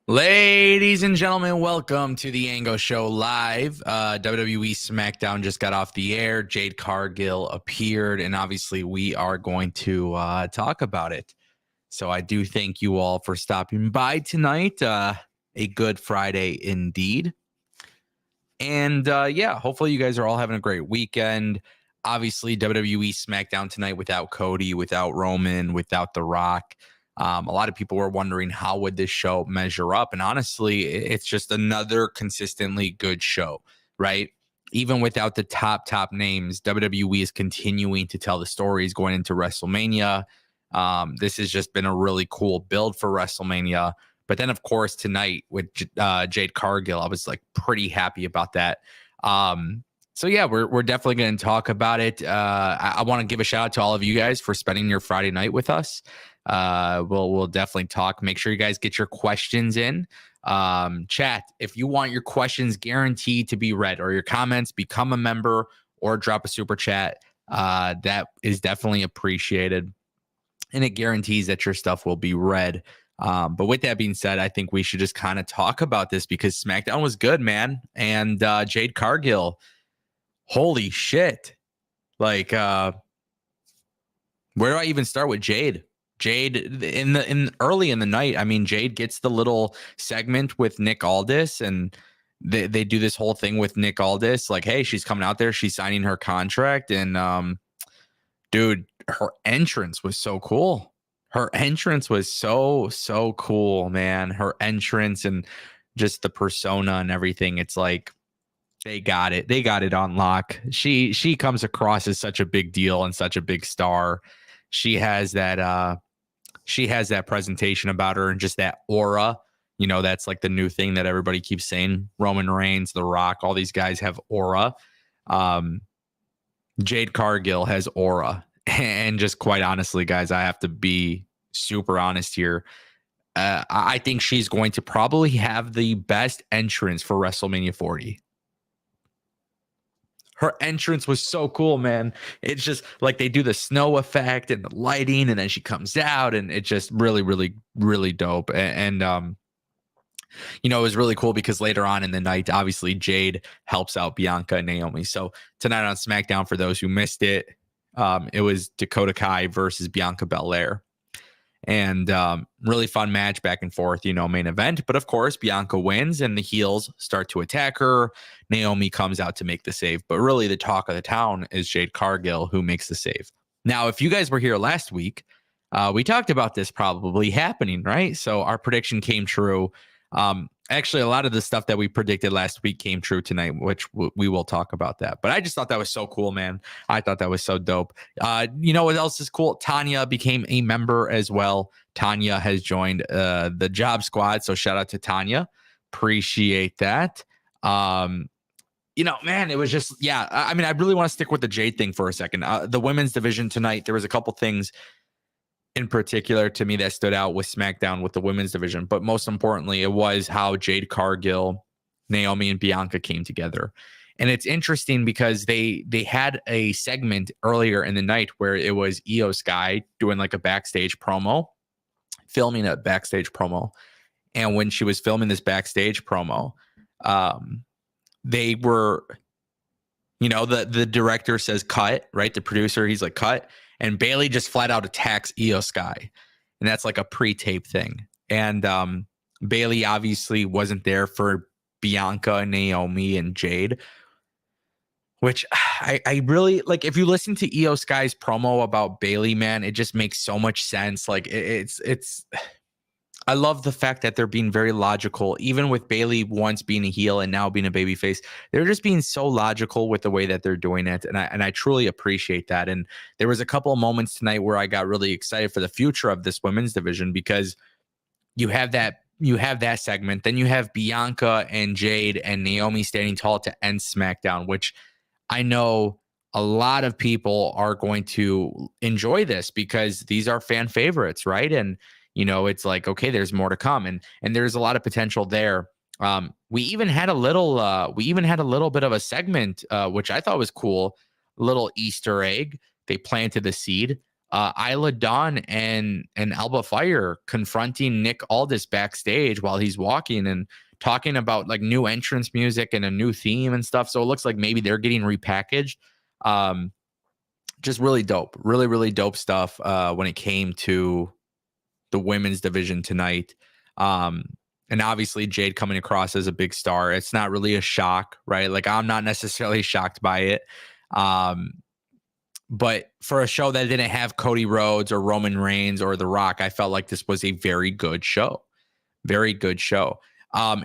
Ladies and gentlemen, welcome to the Ango Show live. WWE SmackDown just got off the air. Jade Cargill appeared, and obviously we are going to talk about it. So I do thank you all for stopping by tonight. A good Friday indeed. And yeah, hopefully you guys are all having a great weekend. Obviously, WWE SmackDown tonight without Cody, without Roman, without The Rock. A lot of people were wondering how would this show measure up, and honestly, it's just another consistently good show, right? Even without the top names, WWE is continuing to tell the stories going into WrestleMania. This has just been a really cool build for WrestleMania. But then, of course, tonight with Jade Cargill, I was like pretty happy about that. So yeah, we're definitely going to talk about it. I want to give a shout out to all of you guys for spending your Friday night with us. We'll definitely talk. Make sure you guys get your questions in. Chat, if you want your questions guaranteed to be read or your comments, become a member or drop a super chat. That is definitely appreciated, and it guarantees that your stuff will be read. But with that being said, I think we should just kind of talk about this because SmackDown was good, man. And Jade Cargill, holy shit. Like, where do I even start with Jade? Jade in early in the night. I mean, Jade gets the little segment with Nick Aldis, and they do this whole thing with Nick Aldis. Like, hey, she's coming out there, she's signing her contract, and dude, her entrance was so cool. Her entrance was so cool, man. Her entrance and just the persona and everything. It's like they got it. They got it on lock. She comes across as such a big deal and such a big star. She has that presentation about her and just that aura. You know, that's like the new thing that everybody keeps saying. Roman Reigns, The Rock, all these guys have aura. Jade Cargill has aura. And just quite honestly, guys, I have to be super honest here. I think she's going to probably have the best entrance for WrestleMania 40. Her entrance was so cool, man. It's just like they do the snow effect and the lighting, and then she comes out, and it's just really dope. And you know, it was really cool because later on in the night, obviously Jade helps out Bianca and Naomi. So tonight on SmackDown, for those who missed it, it was Dakota Kai versus Bianca Belair. And really fun match back and forth, you know, main event. But of course, Bianca wins and the heels start to attack her. Naomi comes out to make the save. But really, the talk of the town is Jade Cargill, who makes the save. Now, if you guys were here last week, we talked about this probably happening, right? So our prediction came true. Actually, a lot of the stuff that we predicted last week came true tonight, which we will talk about that. But I just thought that was so cool, man. I thought that was so dope. You know what else is cool? Tanya became a member as well. Tanya has joined the Job Squad. So shout out to Tanya. Appreciate that. You know, man, it was just, yeah. I mean, I really want to stick with the Jade thing for a second. The women's division tonight, there was a couple things in particular to me that stood out with SmackDown with the women's division. But most importantly, it was how Jade Cargill, Naomi, and Bianca came together. And it's interesting because they had a segment earlier in the night where it was Io Sky doing like a backstage promo, filming a backstage promo. And when she was filming this backstage promo, they were, you know, the director says cut, right? The producer, he's like cut. And Bayley just flat out attacks Io Sky. And that's like a pre-tape thing. And Bayley obviously wasn't there for Bianca, Naomi, and Jade. Which I really like. If you listen to Io Sky's promo about Bayley, man, it just makes so much sense. Like it's I love the fact that they're being very logical, even with Bayley once being a heel and now being a babyface. They're just being so logical with the way that they're doing it, and I truly appreciate that. And there was a couple of moments tonight where I got really excited for the future of this women's division because you have that segment, then you have Bianca and Jade and Naomi standing tall to end SmackDown, which I know a lot of people are going to enjoy this because these are fan favorites, right? And you know, it's like, okay, there's more to come, and there's a lot of potential there. We even had a little bit of a segment, which I thought was cool, a little Easter egg. They planted the seed Isla Dawn and Alba Fire confronting Nick Aldis backstage while he's walking and talking about like new entrance music and a new theme and stuff. So it looks like maybe they're getting repackaged. Just really dope, really, really dope stuff when it came to the women's division tonight. And obviously Jade coming across as a big star. It's not really a shock, right? Like I'm not necessarily shocked by it. But for a show that didn't have Cody Rhodes or Roman Reigns or The Rock, I felt like this was a very good show. Very good show.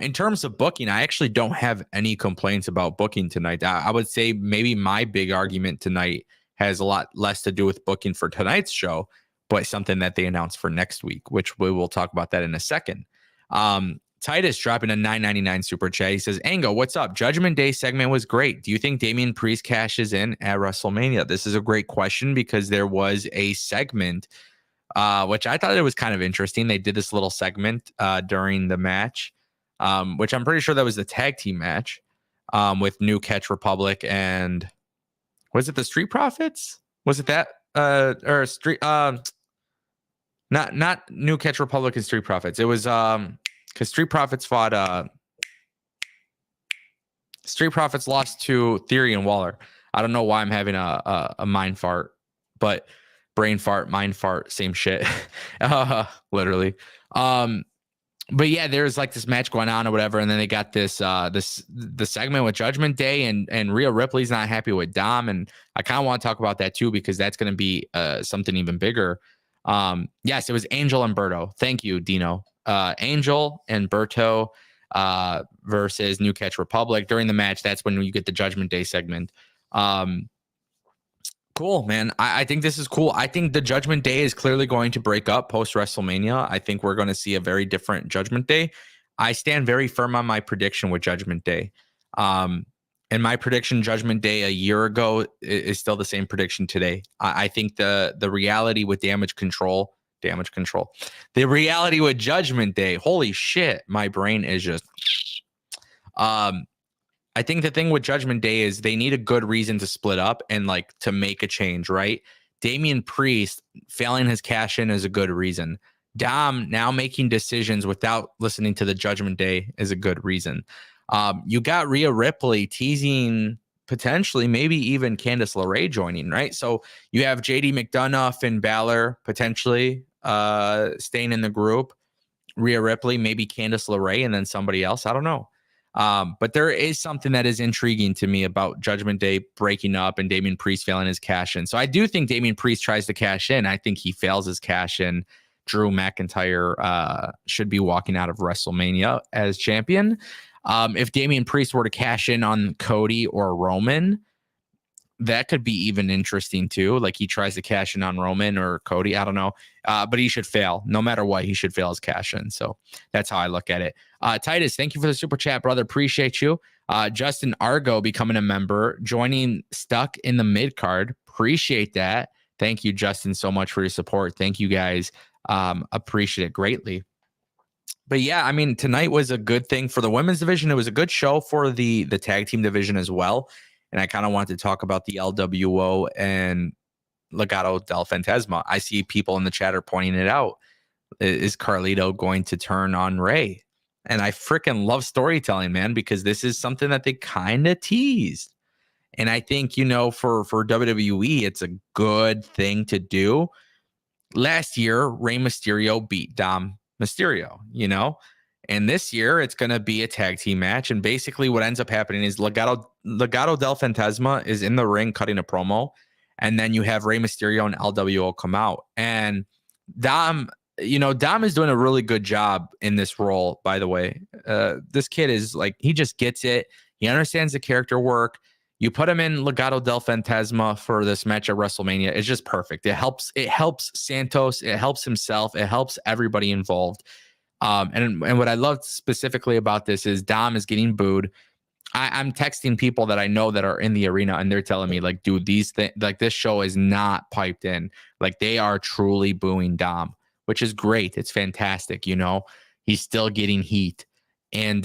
In terms of booking, I actually don't have any complaints about booking tonight. I would say maybe my big argument tonight has a lot less to do with booking for tonight's show, but something that they announced for next week, which we will talk about that in a second. Titus dropping a $9.99 super chat. He says, Ango, what's up? Judgment Day segment was great. Do you think Damian Priest cashes in at WrestleMania? This is a great question because there was a segment, which I thought it was kind of interesting. They did this little segment during the match, which I'm pretty sure that was the tag team match with New Catch Republic and was it the Street Profits? Was it that or Street? Not New Catch Republic and Street Profits. It was because Street Profits fought Street Profits lost to Theory and Waller. I don't know why I'm having a mind fart, but brain fart, mind fart, same shit. Literally. But yeah, there's like this match going on or whatever, and then they got the segment with Judgment Day, and Rhea Ripley's not happy with Dom, and I kind of want to talk about that too because that's going to be something even bigger. Yes, it was Angel and Berto. Thank you, Dino. Angel and Berto versus New Catch Republic during the match. That's when you get the Judgment Day segment. Cool, man. I think this is cool. I think the Judgment Day is clearly going to break up post WrestleMania. I think we're going to see a very different Judgment Day. I stand very firm on my prediction with Judgment Day. And my prediction Judgment Day a year ago is still the same prediction today. I think the reality with damage control, the reality with Judgment Day, holy shit, my brain is just, I think the thing with Judgment Day is they need a good reason to split up and like to make a change, right? Damian Priest failing his cash in is a good reason. Dom now making decisions without listening to the Judgment Day is a good reason. You got Rhea Ripley teasing potentially maybe even Candice LeRae joining, right? So you have JD McDonough and Balor potentially staying in the group. Rhea Ripley, maybe Candice LeRae, and then somebody else. I don't know. But there is something that is intriguing to me about Judgment Day breaking up and Damian Priest failing his cash in. So I do think Damian Priest tries to cash in. I think he fails his cash in. Drew McIntyre should be walking out of WrestleMania as champion. If Damian Priest were to cash in on Cody or Roman, that could be even interesting too. Like he tries to cash in on Roman or Cody. I don't know. But he should fail. No matter what, he should fail his cash in. So that's how I look at it. Titus, thank you for the super chat, brother. Appreciate you. Justin Argo becoming a member, joining Stuck in the mid card. Appreciate that. Thank you, Justin, so much for your support. Thank you guys. Appreciate it greatly. But yeah, I mean, tonight was a good thing for the women's division. It was a good show for the tag team division as well. And I kind of wanted to talk about the LWO and Legado del Fantasma. I see people in the chat are pointing it out. Is Carlito going to turn on Ray? And I freaking love storytelling, man, because this is something that they kind of teased. And I think, you know, for WWE, it's a good thing to do. Last year, Rey Mysterio beat Dom Mysterio, you know? And this year, it's going to be a tag team match. And basically what ends up happening is Legado del Fantasma is in the ring cutting a promo. And then you have Rey Mysterio and LWO come out. And Dom, you know, Dom is doing a really good job in this role, by the way. This kid is like, he just gets it. He understands the character work. You put him in Legado del Fantasma for this match at WrestleMania. It's just perfect. It helps Santos. It helps himself. It helps everybody involved. And what I loved specifically about this is Dom is getting booed. I'm texting people that I know that are in the arena, and they're telling me, like, dude, like this show is not piped in. Like they are truly booing Dom, which is great. It's fantastic. You know, he's still getting heat. And,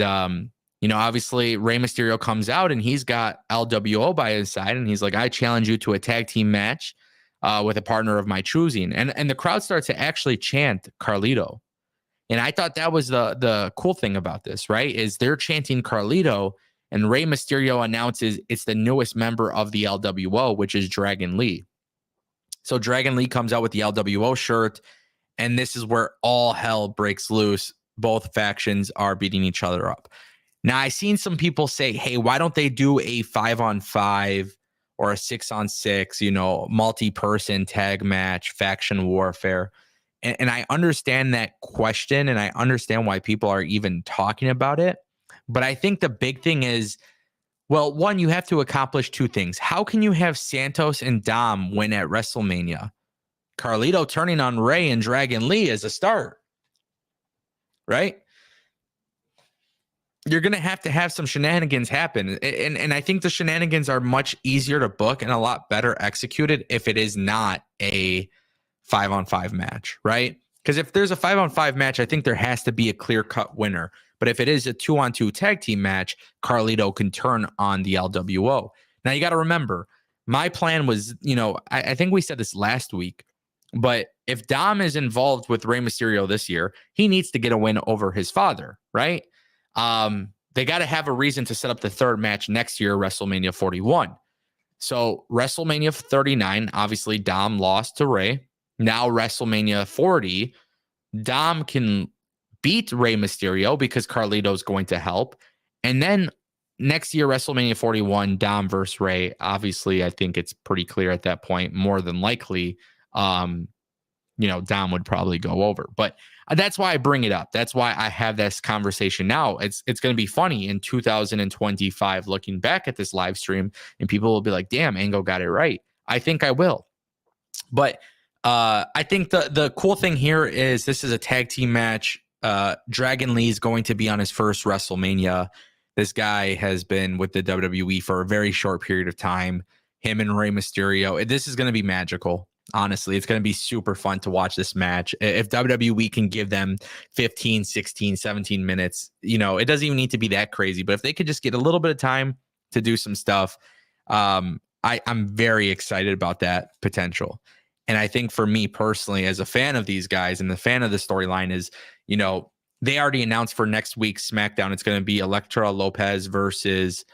you know, obviously Rey Mysterio comes out and he's got LWO by his side, and he's like, I challenge you to a tag team match. with a partner of my choosing. And the crowd starts to actually chant Carlito. And I thought that was the cool thing about this, right? Is they're chanting Carlito, and Rey Mysterio announces it's the newest member of the LWO, which is Dragon Lee. So Dragon Lee comes out with the LWO shirt, and this is where all hell breaks loose. Both factions are beating each other up. Now, I've seen some people say, hey, why don't they do a 5-on-5 or a 6-on-6, multi-person tag match, faction warfare? And I understand that question, and I understand why people are even talking about it. But I think the big thing is, well, one, you have to accomplish two things. How can you have Santos and Dom win at WrestleMania? Carlito turning on Rey and Dragon Lee as a start, right? You're going to have some shenanigans happen. And I think the shenanigans are much easier to book and a lot better executed if it is not a 5-on-5 match, right? Because if there's a 5-on-5 match, I think there has to be a clear-cut winner. But if it is a 2-on-2 tag team match, Carlito can turn on the LWO. Now, you got to remember, my plan was, I think we said this last week, but if Dom is involved with Rey Mysterio this year, he needs to get a win over his father, right? They got to have a reason to set up the third match next year, WrestleMania 41. So WrestleMania 39, obviously Dom lost to Rey. Now WrestleMania 40, Dom can beat Rey Mysterio because Carlito's going to help. And then next year, WrestleMania 41, Dom versus Rey. Obviously, I think it's pretty clear at that point, more than likely, Dom would probably go over. But that's why I bring it up. That's why I have this conversation now. It's going to be funny in 2025, looking back at this live stream, and people will be like, damn, Angle got it right. I think I will. But I think the cool thing here is this is a tag team match. Dragon Lee is going to be on his first WrestleMania. This guy has been with the WWE for a very short period of time. Him and Rey Mysterio. This is going to be magical. Honestly, it's going to be super fun to watch this match. If WWE can give them 15, 16, 17 minutes, it doesn't even need to be that crazy. But if they could just get a little bit of time to do some stuff, I'm very excited about that potential. And I think for me personally, as a fan of these guys and the fan of the storyline is, they already announced for next week's SmackDown, it's going to be Elektra Lopez versus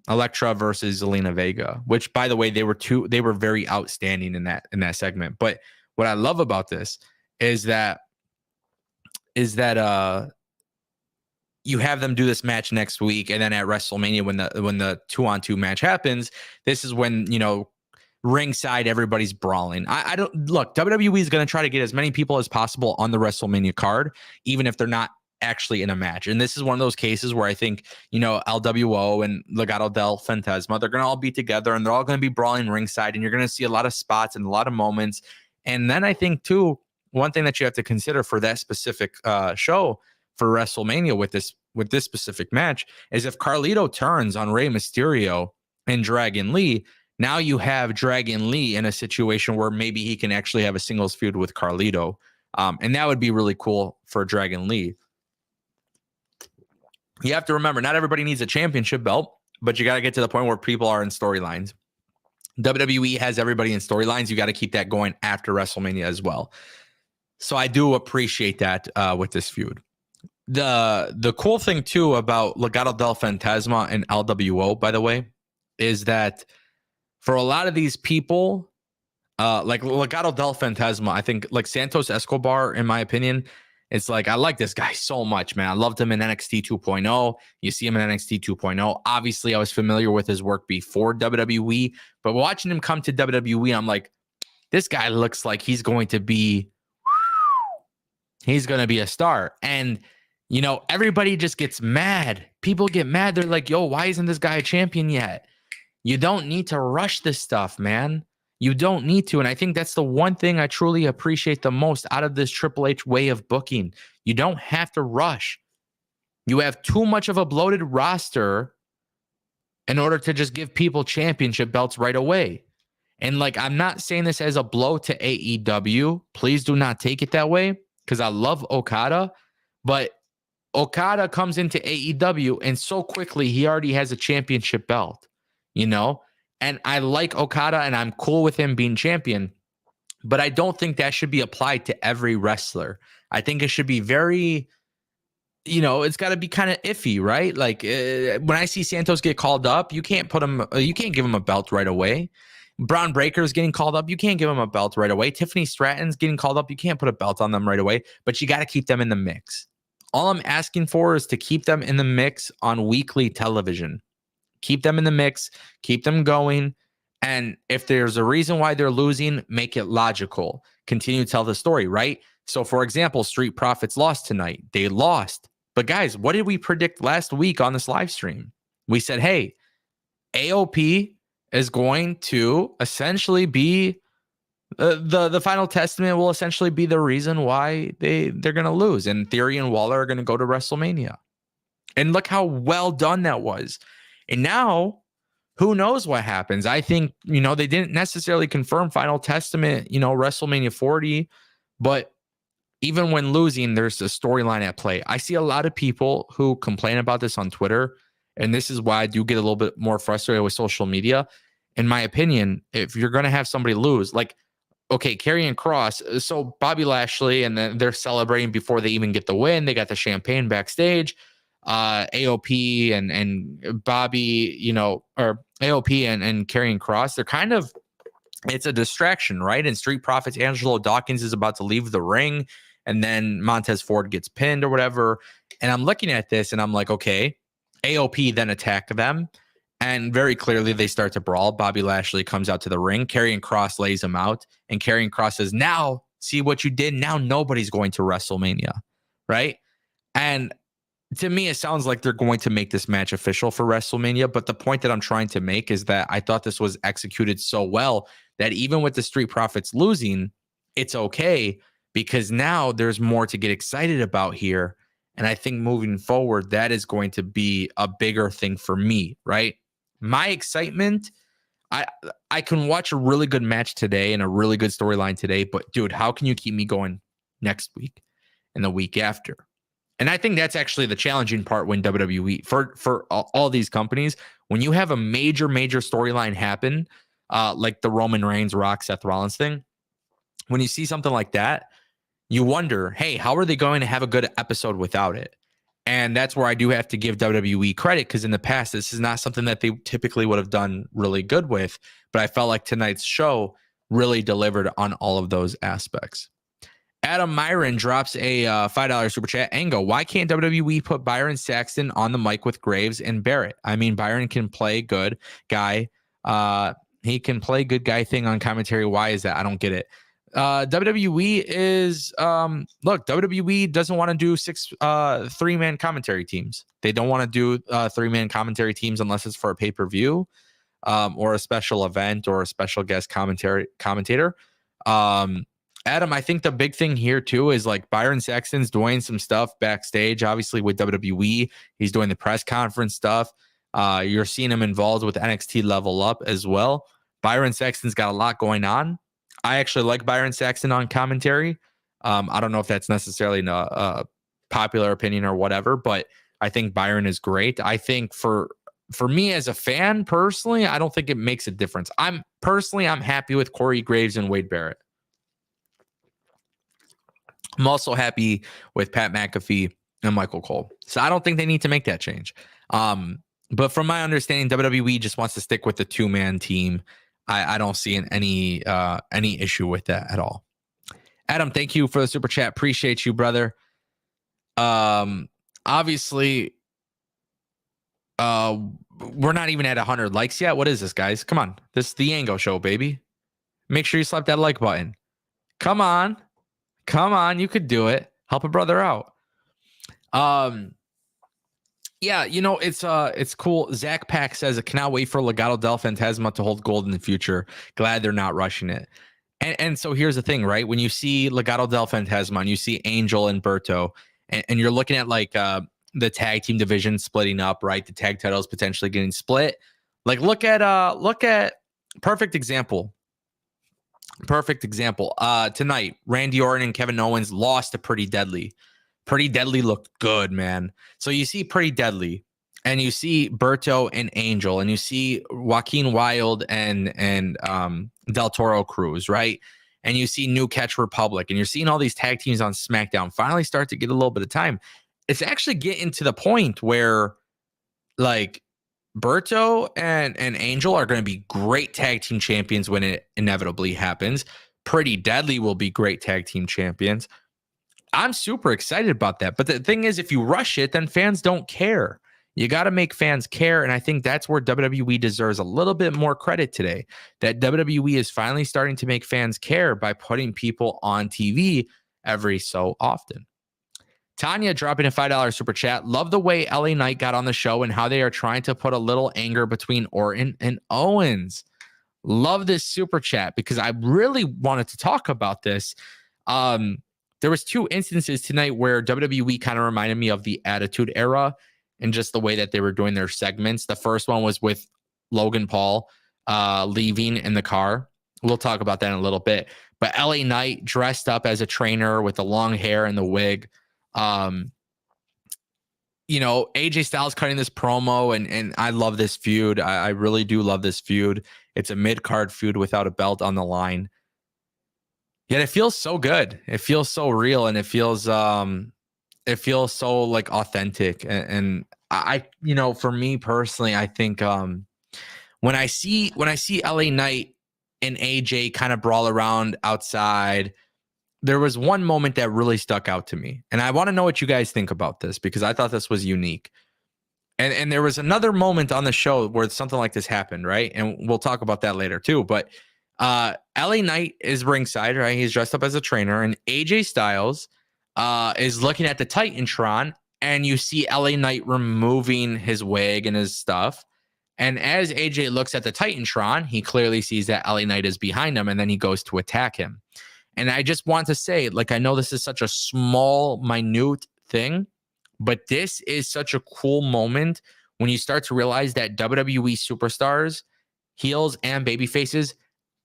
Zelina Vega, which, by the way, they were very outstanding in that segment. But what I love about this is that you have them do this match next week, and then at WrestleMania when the 2-on-2 match happens, this is when ringside everybody's brawling. I don't look, WWE is going to try to get as many people as possible on the WrestleMania card, even if they're not actually in a match. And this is one of those cases where I think, LWO and Legado del Fantasma, they're going to all be together and they're all going to be brawling ringside, and you're going to see a lot of spots and a lot of moments. And then I think too, one thing that you have to consider for that specific show for WrestleMania with this specific match is if Carlito turns on Rey Mysterio and Dragon Lee, now you have Dragon Lee in a situation where maybe he can actually have a singles feud with Carlito. And that would be really cool for Dragon Lee. You have to remember, not everybody needs a championship belt, but you got to get to the point where people are in storylines. WWE has everybody in storylines. You got to keep that going after WrestleMania as well. So I do appreciate that with this feud. The cool thing too about Legado del Fantasma and LWO, by the way, is that for a lot of these people, like Legado del Fantasma, I think like Santos Escobar, in my opinion, it's like, I like this guy so much, man. I loved him in NXT 2.0. You see him in NXT 2.0. Obviously, I was familiar with his work before WWE, but watching him come to WWE, I'm like, this guy looks like he's going to be a star. And, everybody just gets mad. People get mad. They're like, yo, why isn't this guy a champion yet? You don't need to rush this stuff, man. You don't need to. And I think that's the one thing I truly appreciate the most out of this Triple H way of booking. You don't have to rush. You have too much of a bloated roster in order to just give people championship belts right away. And I'm not saying this as a blow to AEW. Please do not take it that way, because I love Okada. But Okada comes into AEW and so quickly he already has a championship belt, And I like Okada and I'm cool with him being champion, but I don't think that should be applied to every wrestler. I think it should be very, it's got to be kind of iffy, right? Like when I see Santos get called up, you can't give him a belt right away. Braun Breaker's getting called up, you can't give him a belt right away. Tiffany Stratton's getting called up, you can't put a belt on them right away, but you got to keep them in the mix. All I'm asking for is to keep them in the mix on weekly television. Keep them in the mix, keep them going. And if there's a reason why they're losing, make it logical. Continue to tell the story, right? So, for example, Street Profits lost tonight. They lost. But guys, what did we predict last week on this live stream? We said, hey, AOP is going to essentially be the final testament will essentially be the reason why they're going to lose. And Theory and Waller are going to go to WrestleMania. And look how well done that was. And now, who knows what happens? I think, they didn't necessarily confirm Final Testament, WrestleMania 40, but even when losing, there's a storyline at play. I see a lot of people who complain about this on Twitter, and this is why I do get a little bit more frustrated with social media. In my opinion, if you're going to have somebody lose, like, okay, Karrion Kross, so Bobby Lashley, and then they're celebrating before they even get the win. They got the champagne backstage. AOP and Bobby, or AOP and Karrion Kross, they're kind of, it's a distraction, right? And Street Profits, Angelo Dawkins is about to leave the ring, and then Montez Ford gets pinned or whatever. And I'm looking at this and I'm like, okay, AOP then attack them. And very clearly they start to brawl. Bobby Lashley comes out to the ring. Karrion Kross lays him out. And Karrion Kross says, now, see what you did? Now nobody's going to WrestleMania, right? And to me, it sounds like they're going to make this match official for WrestleMania. But the point that I'm trying to make is that I thought this was executed so well that even with the Street Profits losing, it's okay, because now there's more to get excited about here. And I think moving forward, that is going to be a bigger thing for me, right? My excitement, I can watch a really good match today and a really good storyline today, but dude, how can you keep me going next week and the week after? And I think that's actually the challenging part when WWE, for all these companies, when you have a major storyline happen, like the Roman Reigns, Rock, Seth Rollins thing, when you see something like that, you wonder, hey, how are they going to have a good episode without it? And that's where I do have to give WWE credit, because in the past, this is not something that they typically would have done really good with. But I felt like tonight's show really delivered on all of those aspects. Adam Myron drops a $5 super chat and go, why can't WWE put Byron Saxton on the mic with Graves and Barrett? I mean, Byron can play good guy. He can play good guy thing on commentary. Why is that? I don't get it. WWE is look, WWE doesn't want to do 3-man commentary teams. They don't want to do 3-man commentary teams unless it's for a pay-per-view or a special event or a special guest commentator. Adam, I think the big thing here too is like Byron Saxton's doing some stuff backstage, obviously with WWE. He's doing the press conference stuff. You're seeing him involved with NXT Level Up as well. Byron Saxton's got a lot going on. I actually like Byron Saxton on commentary. I don't know if that's necessarily a popular opinion or whatever, but I think Byron is great. I think for me as a fan personally, I don't think it makes a difference. I'm happy with Corey Graves and Wade Barrett. I'm also happy with Pat McAfee and Michael Cole. So I don't think they need to make that change. But from my understanding, WWE just wants to stick with the 2-man team. I don't see any issue with that at all. Adam, thank you for the super chat. Appreciate you, brother. Obviously, we're not even at 100 likes yet. What is this, guys? Come on. This is the Yango Show, baby. Make sure you slap that like button. Come on. You could do it. Help a brother out. Yeah, it's cool. Zach Pack says, I cannot wait for Legado del Fantasma to hold gold in the future. Glad they're not rushing it. And so here's the thing, right? When you see Legado del Fantasma and you see Angel and Berto, and you're looking at like the tag team division splitting up, right? The tag titles potentially getting split. Like look at perfect example. Tonight, Randy Orton and Kevin Owens lost to Pretty Deadly. Pretty Deadly looked good, man. So you see Pretty Deadly, and you see Berto and Angel, and you see Joaquin Wilde and Del Toro Cruz, right? And you see New Catch Republic, and you're seeing all these tag teams on SmackDown finally start to get a little bit of time. It's actually getting to the point where, like, Berto and Angel are going to be great tag team champions when it inevitably happens. Pretty Deadly will be great tag team champions. I'm super excited about that. But the thing is, if you rush it, then fans don't care. You got to make fans care. And I think that's where WWE deserves a little bit more credit today. That WWE is finally starting to make fans care by putting people on TV every so often. Tanya dropping a $5 super chat. Love the way LA Knight got on the show and how they are trying to put a little anger between Orton and Owens. Love this super chat because I really wanted to talk about this. There was 2 instances tonight where WWE kind of reminded me of the Attitude Era and just the way that they were doing their segments. The first one was with Logan Paul leaving in the car. We'll talk about that in a little bit. But LA Knight dressed up as a trainer with the long hair and the wig. AJ Styles cutting this promo, and I love this feud. I really do love this feud. It's a mid-card feud without a belt on the line. Yet it feels so good. It feels so real, and it feels so like authentic. And I for me personally, I think when I see LA Knight and AJ kind of brawl around outside, there was one moment that really stuck out to me. And I want to know what you guys think about this because I thought this was unique. And there was another moment on the show where something like this happened, right? And we'll talk about that later too. But LA Knight is ringside, right? He's dressed up as a trainer, and AJ Styles is looking at the Titantron, and you see LA Knight removing his wig and his stuff. And as AJ looks at the Titantron, he clearly sees that LA Knight is behind him, and then he goes to attack him. And I just want to say, like, I know this is such a small, minute thing, but this is such a cool moment when you start to realize that WWE superstars, heels and baby faces,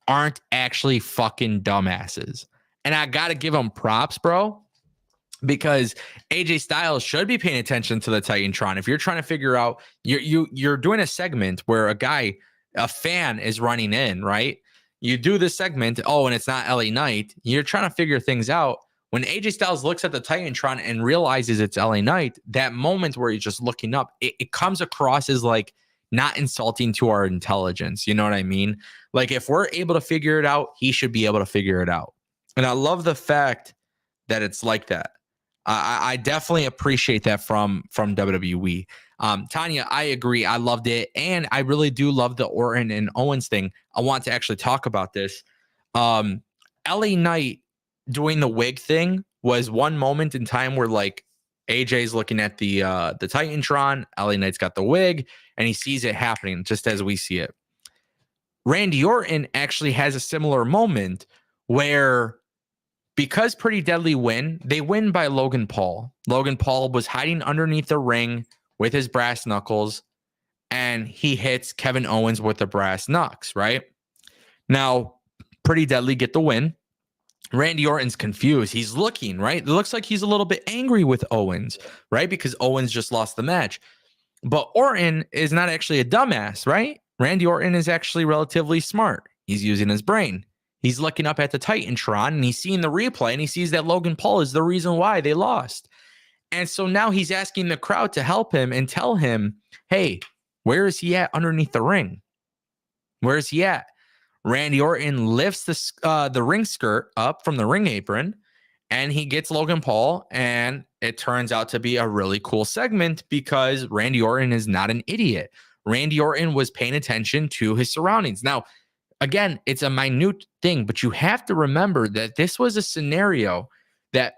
aren't actually fucking dumbasses. And I got to give them props, bro, because AJ Styles should be paying attention to the Titantron. If you're trying to figure out, you're doing a segment where a fan is running in, right? You do this segment, and it's not LA Knight. You're trying to figure things out. When AJ Styles looks at the Titantron and realizes it's LA Knight, that moment where he's just looking up, it comes across as like not insulting to our intelligence. You know what I mean? Like, if we're able to figure it out, he should be able to figure it out. And I love the fact that it's like that. I definitely appreciate that from WWE. Tanya, I agree. I loved it. And I really do love the Orton and Owens thing. I want to actually talk about this. LA Knight doing the wig thing was one moment in time where, like, AJ's looking at the Titantron, LA Knight's got the wig, and he sees it happening just as we see it. Randy Orton actually has a similar moment where, because Pretty Deadly they win by Logan Paul. Logan Paul was hiding underneath the ring with his brass knuckles, and he hits Kevin Owens with the brass knucks, right? Now, Pretty Deadly get the win. Randy Orton's confused. He's looking, right? It looks like he's a little bit angry with Owens, right? Because Owens just lost the match. But Orton is not actually a dumbass, right? Randy Orton is actually relatively smart. He's using his brain. He's looking up at the Titantron, and he's seeing the replay, and he sees that Logan Paul is the reason why they lost. And so now he's asking the crowd to help him and tell him, hey, where is he at underneath the ring? Where is he at? Randy Orton lifts the ring skirt up from the ring apron, and he gets Logan Paul, and it turns out to be a really cool segment because Randy Orton is not an idiot. Randy Orton was paying attention to his surroundings. Now, again, it's a minute thing, but you have to remember that this was a scenario that,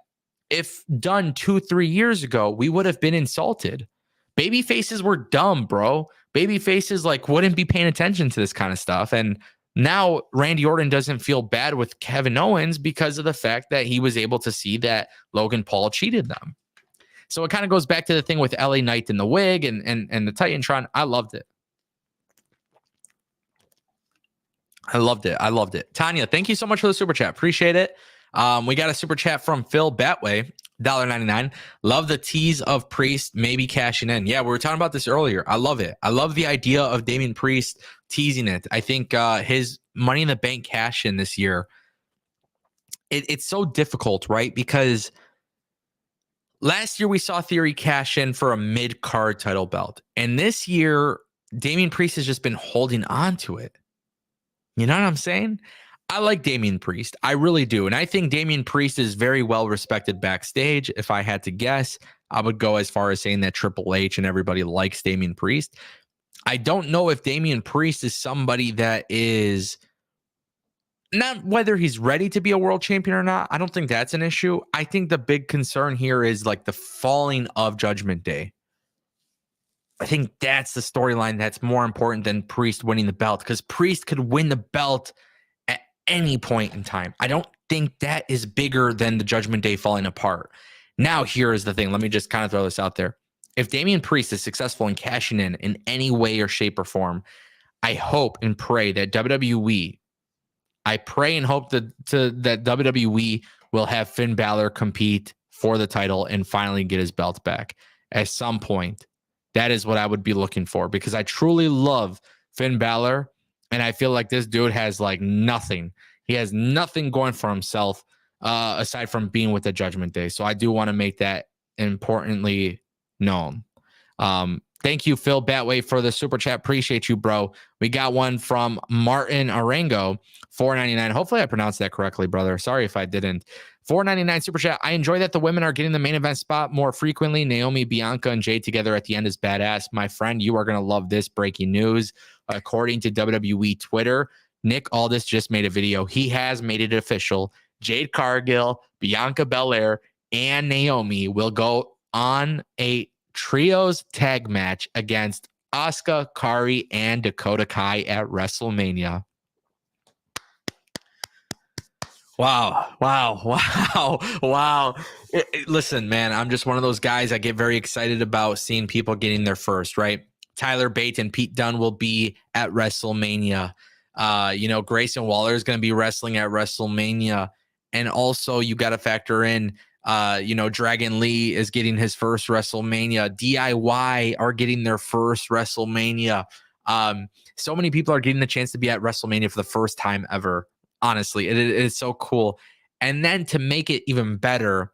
if done 2-3 years ago, we would have been insulted. Baby faces were dumb, bro. Baby faces wouldn't be paying attention to this kind of stuff. And now Randy Orton doesn't feel bad with Kevin Owens because of the fact that he was able to see that Logan Paul cheated them. So it kind of goes back to the thing with LA Knight and the wig and the Titantron. I loved it. I loved it. Tanya, thank you so much for the super chat. Appreciate it. We got a super chat from Phil Batway. $1.99. Love the tease of Priest maybe cashing in. Yeah, we were talking about this earlier. I love it. I love the idea of Damian Priest teasing it. I think his Money in the Bank cash in this year, it's so difficult, right? Because last year we saw Theory cash in for a mid-card title belt. And this year, Damian Priest has just been holding on to it. You know what I'm saying? I like Damian Priest. I really do. And I think Damian Priest is very well respected backstage. If I had to guess, I would go as far as saying that Triple H and everybody likes Damian Priest. I don't know if Damian Priest is somebody that is not whether he's ready to be a world champion or not. I don't think that's an issue. I think the big concern here is like the falling of Judgment Day. I think that's the storyline that's more important than Priest winning the belt, because Priest could win the belt at any point in time. I don't think that is bigger than the Judgment Day falling apart. Now, here is the thing. Let me just kind of throw this out there. If Damian Priest is successful in cashing in any way or shape or form, I hope and pray that WWE, I pray and hope that WWE will have Finn Balor compete for the title and finally get his belt back at some point. That is what I would be looking for, because I truly love Finn Balor, and I feel like this dude has like nothing. He has nothing going for himself aside from being with the Judgment Day. So I do want to make that importantly known. Thank you, Phil Batway, for the super chat. Appreciate you, bro. We got one from Martin Arango, $4.99. Hopefully I pronounced that correctly, brother. Sorry if I didn't. $4.99 super chat. I enjoy that the women are getting the main event spot more frequently. Naomi, Bianca, and Jade together at the end is badass. My friend, you are going to love this breaking news. According to WWE Twitter, Nick Aldis just made a video. He has made it official. Jade Cargill, Bianca Belair, and Naomi will go on a trios tag match against Asuka, Kari, and Dakota Kai at WrestleMania. Wow. Listen, man, I'm just one of those guys. I get very excited about seeing people getting there first, right? Tyler Bate and Pete Dunne will be at WrestleMania. Grayson Waller is going to be wrestling at WrestleMania. And also you got to factor in, Dragon Lee is getting his first WrestleMania. DIY are getting their first WrestleMania. So many people are getting the chance to be at WrestleMania for the first time ever. Honestly, it is so cool. And then to make it even better,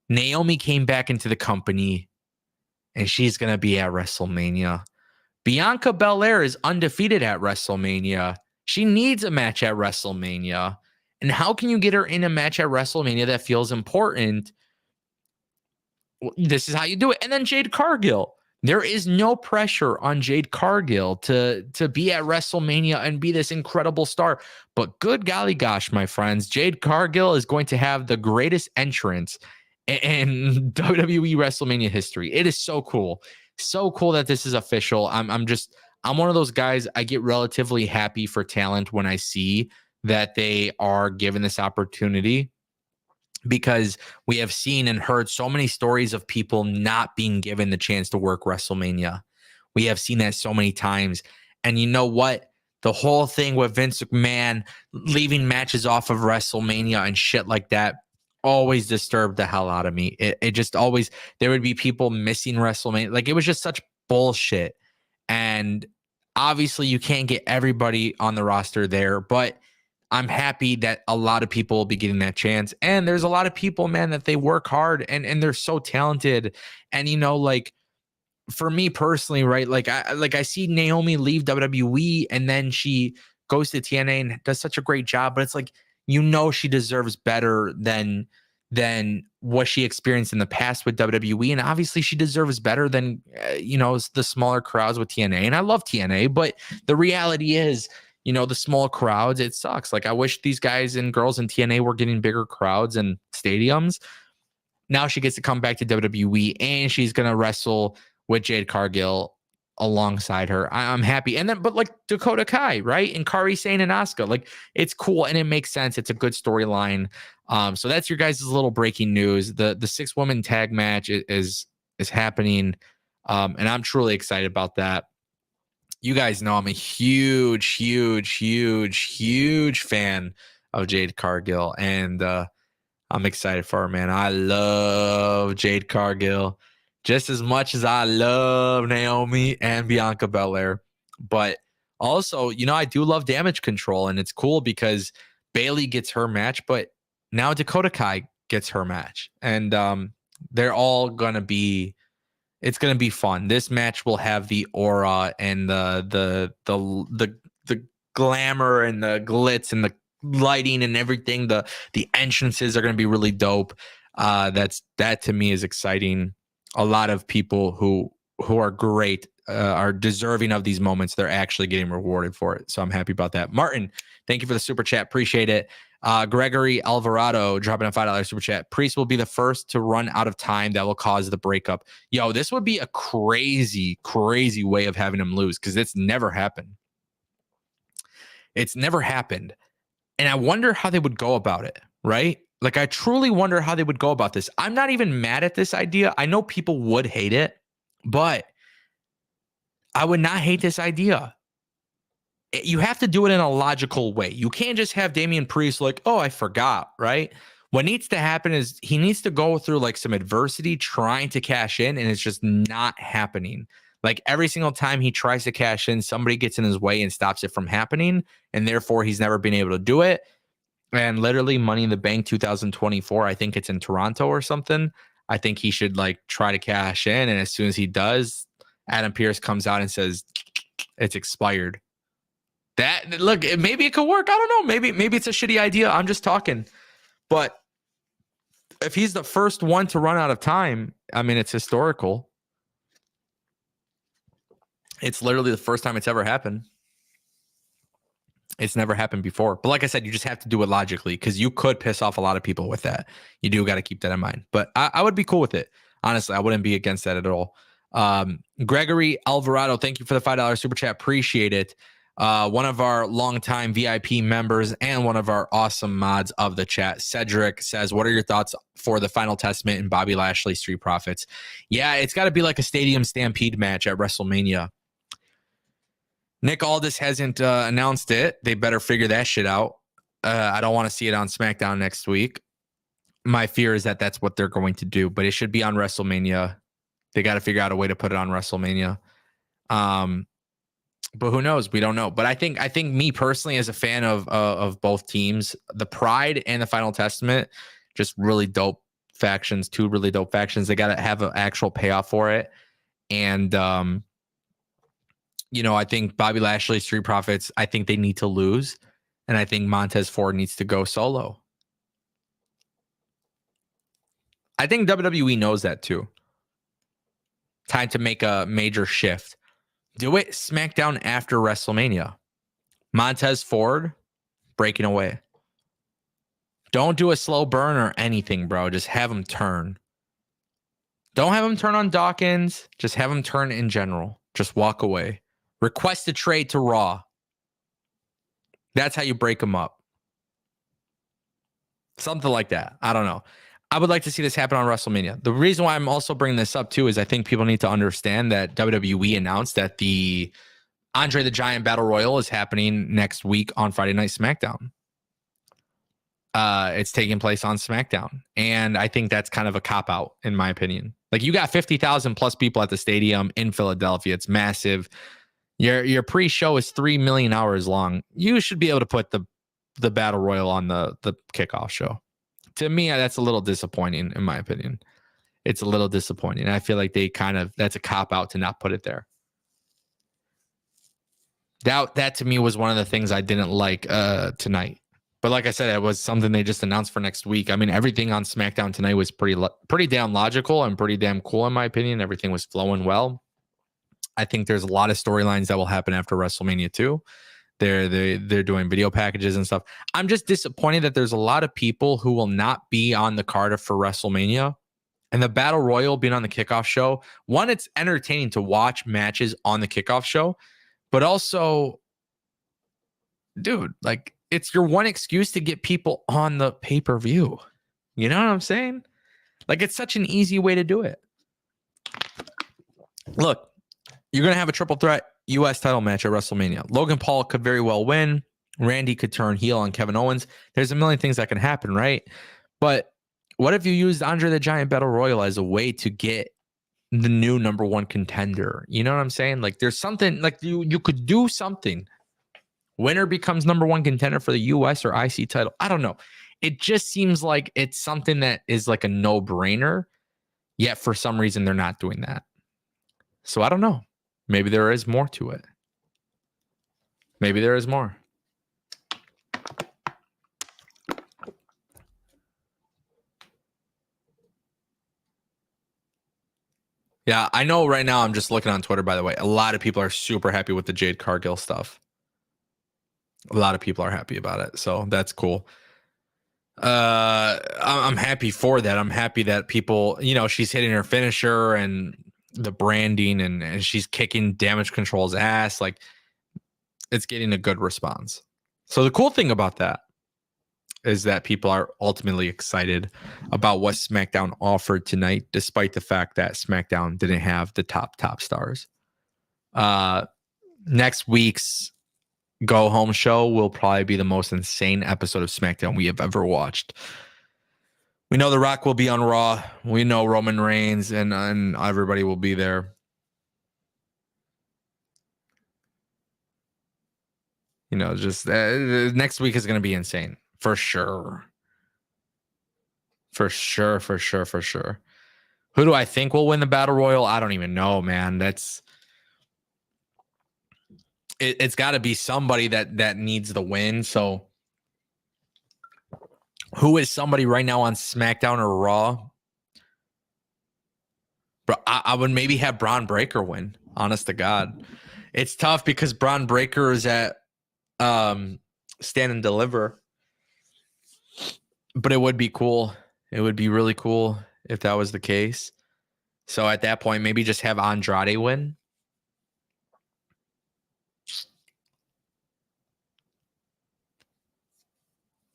Naomi came back into the company and she's going to be at WrestleMania. Bianca Belair is undefeated at WrestleMania. She needs a match at WrestleMania. And how can you get her in a match at WrestleMania that feels important? This is how you do it. And then Jade Cargill. There is no pressure on Jade Cargill to be at WrestleMania and be this incredible star. But good golly gosh, my friends, Jade Cargill is going to have the greatest entrance in WWE WrestleMania history. It is so cool. So cool that this is official. I'm one of those guys. I get relatively happy for talent when I see that they are given this opportunity, because we have seen and heard so many stories of people not being given the chance to work WrestleMania. We have seen that so many times. And you know what? The whole thing with Vince McMahon leaving matches off of WrestleMania and shit like that always disturbed the hell out of me. It just always, there would be people missing WrestleMania. Like, it was just such bullshit. And obviously you can't get everybody on the roster there, but I'm happy that a lot of people will be getting that chance. And there's a lot of people, man, that they work hard and they're so talented. And, like, for me personally, right? I see Naomi leave WWE and then she goes to TNA and does such a great job, but it's like, she deserves better than what she experienced in the past with WWE. And obviously she deserves better than, the smaller crowds with TNA. And I love TNA, but the reality is, the small crowds, it sucks. Like, I wish these guys and girls in TNA were getting bigger crowds and stadiums. Now she gets to come back to WWE and she's going to wrestle with Jade Cargill alongside her. I'm happy. And then, but like Dakota Kai, right? And Kari Sane and Asuka, like, it's cool and it makes sense. It's a good storyline. So that's your guys' little breaking news. The 6-woman tag match is happening. And I'm truly excited about that. You guys know I'm a huge fan of Jade Cargill, and I'm excited for her, man. I love Jade Cargill just as much as I love Naomi and Bianca Belair. But also, I do love Damage Control, and it's cool because Bayley gets her match, but now Dakota Kai gets her match. And they're all going to be, it's going to be fun. This match will have the aura and the glamour and the glitz and the lighting and everything. The entrances are going to be really dope. That to me is exciting. A lot of people who are great are deserving of these moments. They're actually getting rewarded for it. So I'm happy about that. Martin, thank you for the super chat. Appreciate it. Gregory Alvarado dropping a $5 super chat. Priest will be the first to run out of time that will cause the breakup. Yo, this would be a crazy, crazy way of having him lose because it's never happened. It's never happened. And I wonder how they would go about it, right? Like, I truly wonder how they would go about this. I'm not even mad at this idea. I know people would hate it, but I would not hate this idea. You have to do it in a logical way. You can't just have Damian Priest like, oh, I forgot, right? What needs to happen is he needs to go through like some adversity trying to cash in, and it's just not happening. Like every single time he tries to cash in, somebody gets in his way and stops it from happening, and therefore he's never been able to do it. And literally Money in the Bank 2024, I think it's in Toronto or something. I think he should like try to cash in. And as soon as he does, Adam Pearce comes out and says, it's expired. Look, maybe it could work. I don't know. Maybe it's a shitty idea. I'm just talking. But if he's the first one to run out of time, I mean, it's historical. It's literally the first time it's ever happened. It's never happened before. But like I said, you just have to do it logically because you could piss off a lot of people with that. You do got to keep that in mind. But I would be cool with it. Honestly, I wouldn't be against that at all. Gregory Alvarado, thank you for the $5 super chat. Appreciate it. One of our longtime VIP members and one of our awesome mods of the chat, Cedric, says, what are your thoughts for the Final Testament and Bobby Lashley Street Profits? Yeah, it's got to be like a Stadium Stampede match at WrestleMania. Nick Aldis hasn't announced it. They better figure that shit out. I don't want to see it on SmackDown next week. My fear is that that's what they're going to do, but it should be on WrestleMania. They got to figure out a way to put it on WrestleMania. But who knows? We don't know. But I think me personally, as a fan of both teams, the Pride and the Final Testament, just really dope factions. Two really dope factions. They got to have an actual payoff for it. And I think Bobby Lashley, Street Profits, I think they need to lose. And I think Montez Ford needs to go solo. I think WWE knows that too. Time to make a major shift. Do it SmackDown after WrestleMania. Montez Ford breaking away. Don't do a slow burn or anything, bro. Just have him turn. Don't have him turn on Dawkins. Just have him turn in general. Just walk away. Request a trade to Raw. That's how you break them up. Something like that. I don't know. I would like to see this happen on WrestleMania. The reason why I'm also bringing this up too is I think people need to understand that WWE announced that the Andre the Giant Battle Royal is happening next week on Friday Night SmackDown. It's taking place on SmackDown. And I think that's kind of a cop-out, in my opinion. Like, you got 50,000 plus people at the stadium in Philadelphia. It's massive. Your pre-show is 3 million hours long. You should be able to put the Battle Royal on the kickoff show. To me, that's a little disappointing, in my opinion. It's a little disappointing. I feel like that's a cop-out to not put it there. That to me was one of the things I didn't like tonight. But like I said, it was something they just announced for next week. I mean, everything on SmackDown tonight was pretty damn logical and pretty damn cool, in my opinion. Everything was flowing well. I think there's a lot of storylines that will happen after WrestleMania too. They're doing video packages and stuff. I'm just disappointed that there's a lot of people who will not be on the card for WrestleMania. And the Battle Royal being on the kickoff show, one, it's entertaining to watch matches on the kickoff show, but also, dude, like, it's your one excuse to get people on the pay-per-view. You know what I'm saying? Like, it's such an easy way to do it. Look, you're going to have a triple threat U.S. title match at WrestleMania. Logan Paul could very well win. Randy could turn heel on Kevin Owens. There's a million things that can happen, right? But What if you used Andre the Giant Battle Royal as a way to get the new number one contender? You know what I'm saying? Like there's something like you could do something. Winner becomes number one contender for the US or IC title. I don't know. It just seems like it's something that is like a no-brainer, yet for some reason they're not doing that. So I don't know. Maybe there is more to it. Maybe there is more. Yeah, I know right now I'm just looking on Twitter, by the way. A lot of people are super happy with the Jade Cargill stuff. A lot of people are happy about it. So that's cool. I'm happy for that. I'm happy that people, you know, she's hitting her finisher and the branding and she's kicking Damage Control's ass. Like it's getting a good response. So the cool thing about that is that people are ultimately excited about what SmackDown offered tonight, despite the fact that SmackDown didn't have the top stars. Next week's go home show will probably be the most insane episode of SmackDown we have ever watched. We know The Rock will be on Raw. We know Roman Reigns and everybody will be there. You know, just next week is going to be insane for sure. For sure. Who do I think will win the Battle Royal? I don't even know, man. It's got to be somebody that needs the win. So who is somebody right now on SmackDown or Raw? But I would maybe have Braun Breaker win. Honest to God. It's tough because Braun Breaker is at Stand and Deliver. But it would be cool. It would be really cool if that was the case. So at that point, maybe just have Andrade win.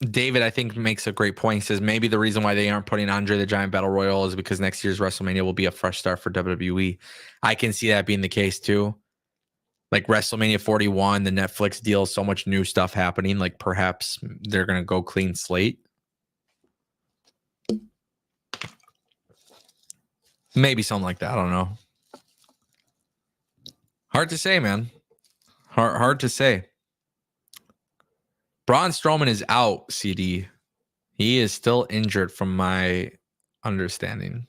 David, I think, makes a great point. He says maybe the reason why they aren't putting Andre the Giant Battle Royal is because next year's WrestleMania will be a fresh start for WWE. I can see that being the case too. Like WrestleMania 41, the Netflix deal, so much new stuff happening. Like perhaps they're going to go clean slate. Maybe something like that. I don't know. Hard to say, man. Hard to say. Braun Strowman is out, CD. He is still injured from my understanding,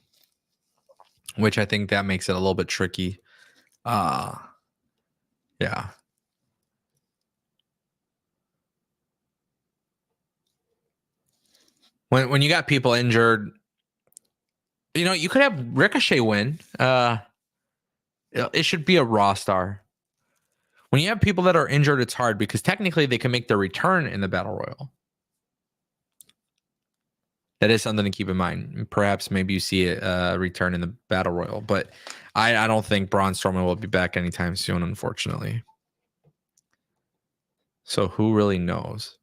which I think that makes it a little bit tricky. Yeah. When you got people injured, you know, you could have Ricochet win. It should be a Raw star. When you have people that are injured, it's hard because technically they can make their return in the Battle Royal. That is something to keep in mind. Perhaps maybe you see a return in the Battle Royal, but I don't think Braun Strowman will be back anytime soon, unfortunately. So who really knows?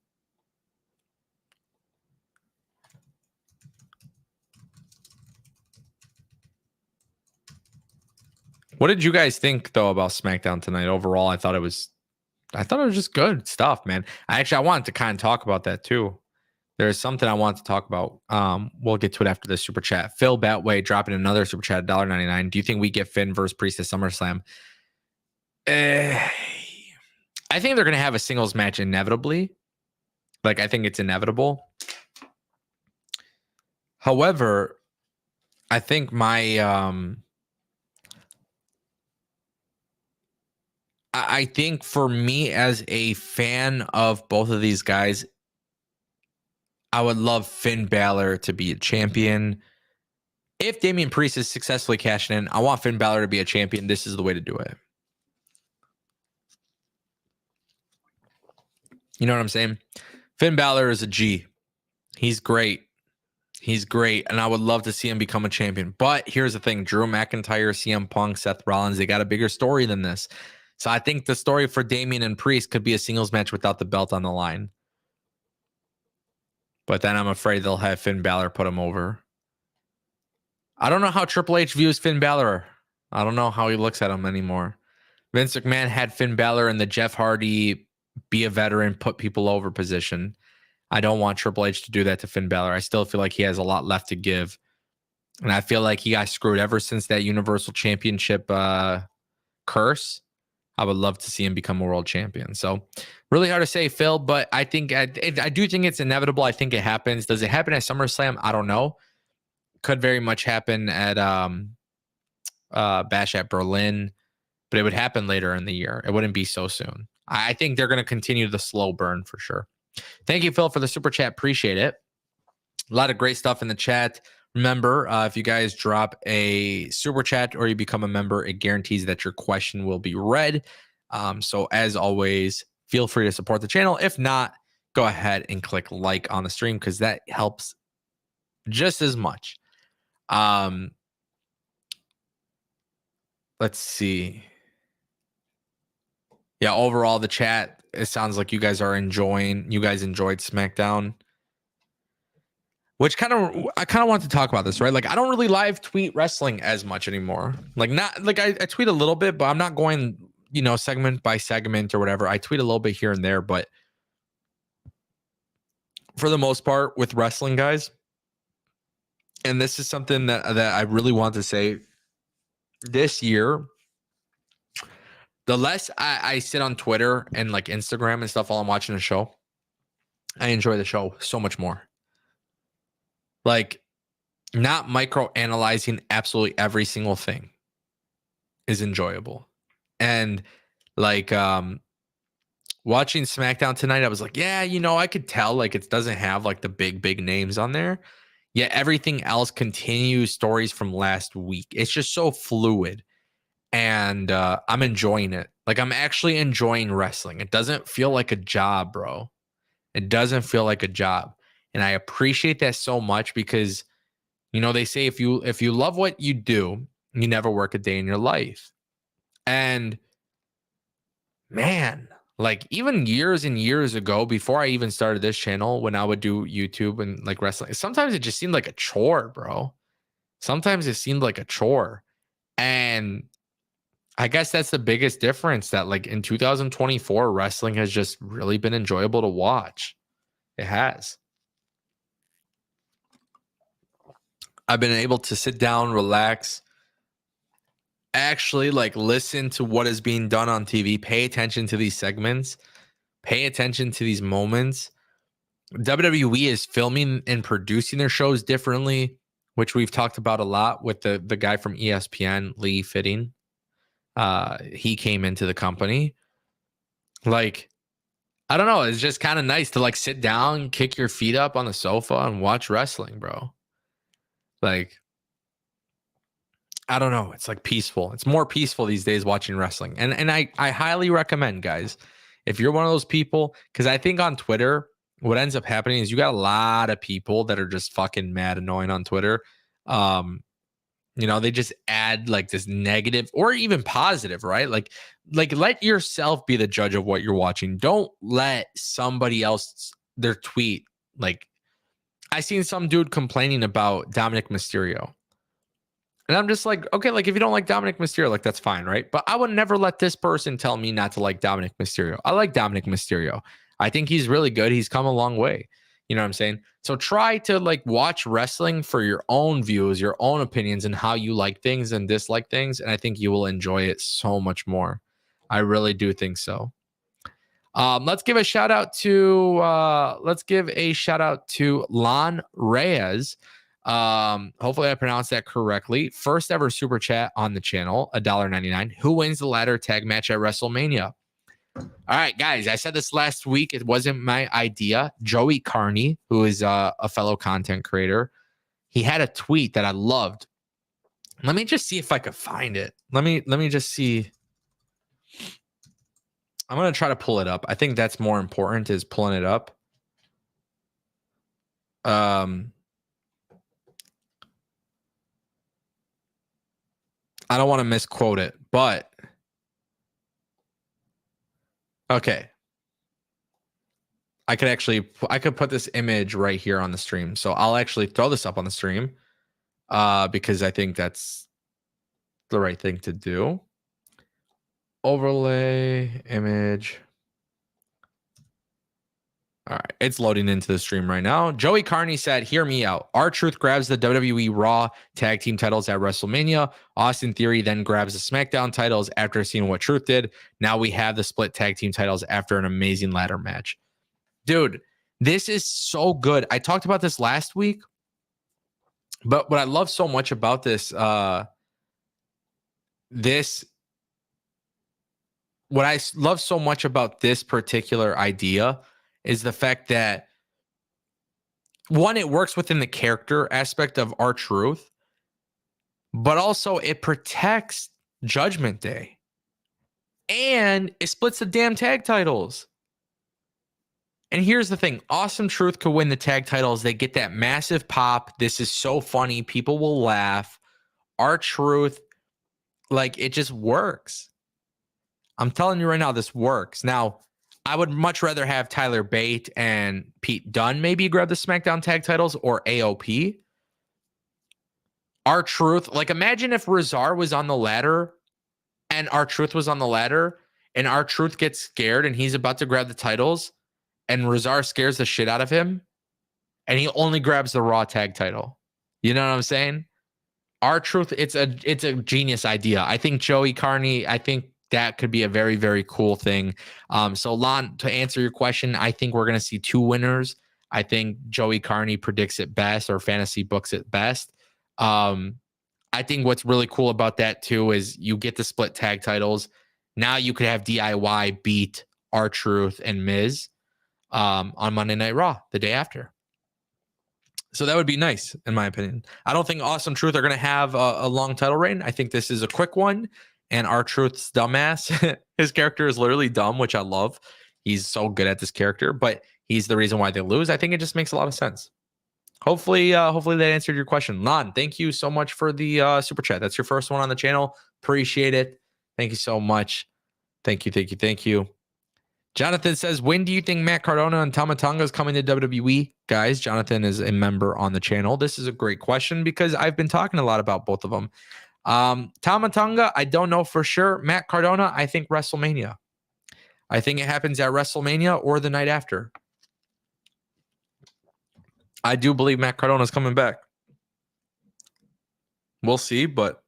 What did you guys think though about SmackDown tonight? Overall, I thought it was just good stuff, man. I wanted to kind of talk about that too. There's something I want to talk about. We'll get to it after the super chat. Phil Batway dropping another super chat, $1.99. Do you think we get Finn versus Priest at SummerSlam? I think they're gonna have a singles match inevitably. Like I think it's inevitable. However, I think I think for me as a fan of both of these guys, I would love Finn Balor to be a champion. If Damian Priest is successfully cashing in, I want Finn Balor to be a champion. This is the way to do it. You know what I'm saying? Finn Balor is a G. He's great. And I would love to see him become a champion. But here's the thing. Drew McIntyre, CM Punk, Seth Rollins, they got a bigger story than this. So I think the story for Damian and Priest could be a singles match without the belt on the line. But then I'm afraid they'll have Finn Balor put him over. I don't know how Triple H views Finn Balor. I don't know how he looks at him anymore. Vince McMahon had Finn Balor in the Jeff Hardy, be a veteran, put people over position. I don't want Triple H to do that to Finn Balor. I still feel like he has a lot left to give. And I feel like he got screwed ever since that Universal Championship curse. I would love to see him become a world champion. So really hard to say, Phil, but I think I do think it's inevitable. I think it happens. Does it happen at SummerSlam? I don't know. Could very much happen at Bash at Berlin, but it would happen later in the year. It wouldn't be so soon. I think they're going to continue the slow burn for sure. Thank you, Phil, for the super chat. Appreciate it. A lot of great stuff in the chat. Remember, if you guys drop a super chat or you become a member, it guarantees that your question will be read. So as always, feel free to support the channel. If not, go ahead and click like on the stream because that helps just as much. Let's see. Yeah, overall, the chat, it sounds like you guys enjoyed SmackDown. Which I kind of want to talk about this, right? Like, I don't really live tweet wrestling as much anymore. Like, not like I tweet a little bit, but I'm not going, segment by segment or whatever. I tweet a little bit here and there, but for the most part with wrestling, guys, and this is something that I really want to say this year, the less I sit on Twitter and like Instagram and stuff while I'm watching a show, I enjoy the show so much more. Like, not micro analyzing absolutely every single thing is enjoyable. And like watching SmackDown tonight, I was like, yeah, I could tell like it doesn't have like the big names on there. Yet everything else continues stories from last week. It's just so fluid. And I'm enjoying it. Like, I'm actually enjoying wrestling. It doesn't feel like a job, bro. It doesn't feel like a job. And I appreciate that so much because, they say if you love what you do, you never work a day in your life. And man, like even years and years ago, before I even started this channel, when I would do YouTube and like wrestling, sometimes it just seemed like a chore, bro. Sometimes it seemed like a chore. And I guess that's the biggest difference, that like in 2024, wrestling has just really been enjoyable to watch. It has. I've been able to sit down, relax, actually like listen to what is being done on TV, pay attention to these segments, pay attention to these moments. WWE is filming and producing their shows differently, which we've talked about a lot with the guy from ESPN, Lee Fitting. He came into the company. Like, I don't know. It's just kind of nice to like sit down, kick your feet up on the sofa and watch wrestling, bro. Like, I don't know. It's like peaceful. It's more peaceful these days watching wrestling. And I highly recommend, guys, if you're one of those people, because I think on Twitter, what ends up happening is you got a lot of people that are just fucking mad annoying on Twitter. They just add like this negative or even positive, right? Like let yourself be the judge of what you're watching. Don't let somebody else their tweet. Like, I seen some dude complaining about Dominic Mysterio. And I'm just like, okay, like if you don't like Dominic Mysterio, like that's fine, right? But I would never let this person tell me not to like Dominic Mysterio. I like Dominic Mysterio. I think he's really good. He's come a long way. You know what I'm saying? So try to like watch wrestling for your own views, your own opinions, and how you like things and dislike things. And I think you will enjoy it so much more. I really do think so. Let's give a shout out to Lon Reyes. Hopefully I pronounced that correctly. First ever super chat on the channel, $1.99. Who wins the ladder tag match at WrestleMania? All right, guys, I said this last week. It wasn't my idea. Joey Carney, who is a fellow content creator, he had a tweet that I loved. Let me just see if I could find it. Let me just see. I'm going to try to pull it up. I think that's more important, is pulling it up. I don't want to misquote it, but okay. I could put this image right here on the stream. So I'll actually throw this up on the stream because I think that's the right thing to do. Overlay image. All right, it's loading into the stream right now. Joey Carney said, "Hear me out. R-Truth grabs the WWE Raw tag team titles at WrestleMania. Austin Theory then grabs the SmackDown titles after seeing what Truth did. Now we have the split tag team titles after an amazing ladder match." Dude, this is so good. I talked about this last week, but what I love so much about this, what I love so much about this particular idea is the fact that, one, it works within the character aspect of R-Truth, but also it protects Judgment Day. And it splits the damn tag titles. And here's the thing. Awesome Truth could win the tag titles. They get that massive pop. This is so funny. People will laugh. R-Truth, like, it just works. I'm telling you right now, this works. Now, I would much rather have Tyler Bate and Pete Dunne maybe grab the SmackDown tag titles, or AOP. R-Truth, like, imagine if Razar was on the ladder and R-Truth was on the ladder and R-Truth gets scared and he's about to grab the titles and Razar scares the shit out of him and he only grabs the Raw tag title. You know what I'm saying? R-Truth, it's a genius idea. I think Joey Carney, I think that could be a very, very cool thing. So Lon, to answer your question, I think we're going to see two winners. I think Joey Carney predicts it best, or fantasy books it best. I think what's really cool about that too is you get the split tag titles. Now you could have DIY beat R-Truth and Miz on Monday Night Raw the day after. So that would be nice, in my opinion. I don't think Awesome Truth are going to have a long title reign. I think this is a quick one. And R-Truth's dumbass, his character is literally dumb, which I love. He's so good at this character, but he's the reason why they lose. I think it just makes a lot of sense. Hopefully that answered your question. Lon, thank you so much for the super chat. That's your first one on the channel. Appreciate it. Thank you so much. Thank you. Jonathan says, when do you think Matt Cardona and Tama Tonga is coming to WWE? Guys, Jonathan is a member on the channel. This is a great question because I've been talking a lot about both of them. Tama Tonga, I don't know for sure. Matt Cardona, I think WrestleMania. I think it happens at WrestleMania or the night after. I do believe Matt Cardona is coming back. We'll see, but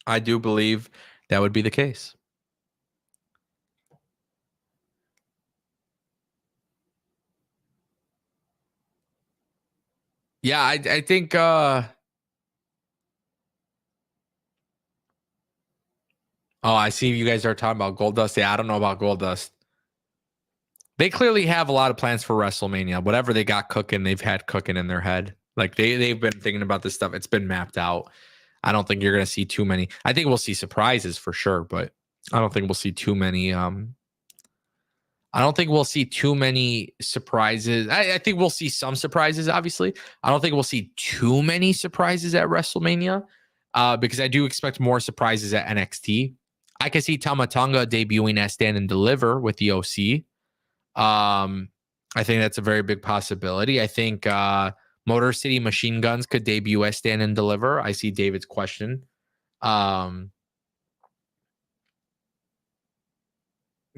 I do believe that would be the case. Yeah, I think oh, I see you guys are talking about Goldust. Yeah, I don't know about Goldust. They clearly have a lot of plans for WrestleMania. Whatever they got cooking, they've had cooking in their head. Like they've been thinking about this stuff. It's been mapped out. I don't think you're going to see too many. I think we'll see surprises for sure, but I don't think we'll see too many. I don't think we'll see too many surprises. I think we'll see some surprises, obviously. I don't think we'll see too many surprises at WrestleMania because I do expect more surprises at NXT. I can see Tama Tonga debuting at Stand and Deliver with the OC. I think that's a very big possibility. I think Motor City Machine Guns could debut at Stand and Deliver. I see David's question.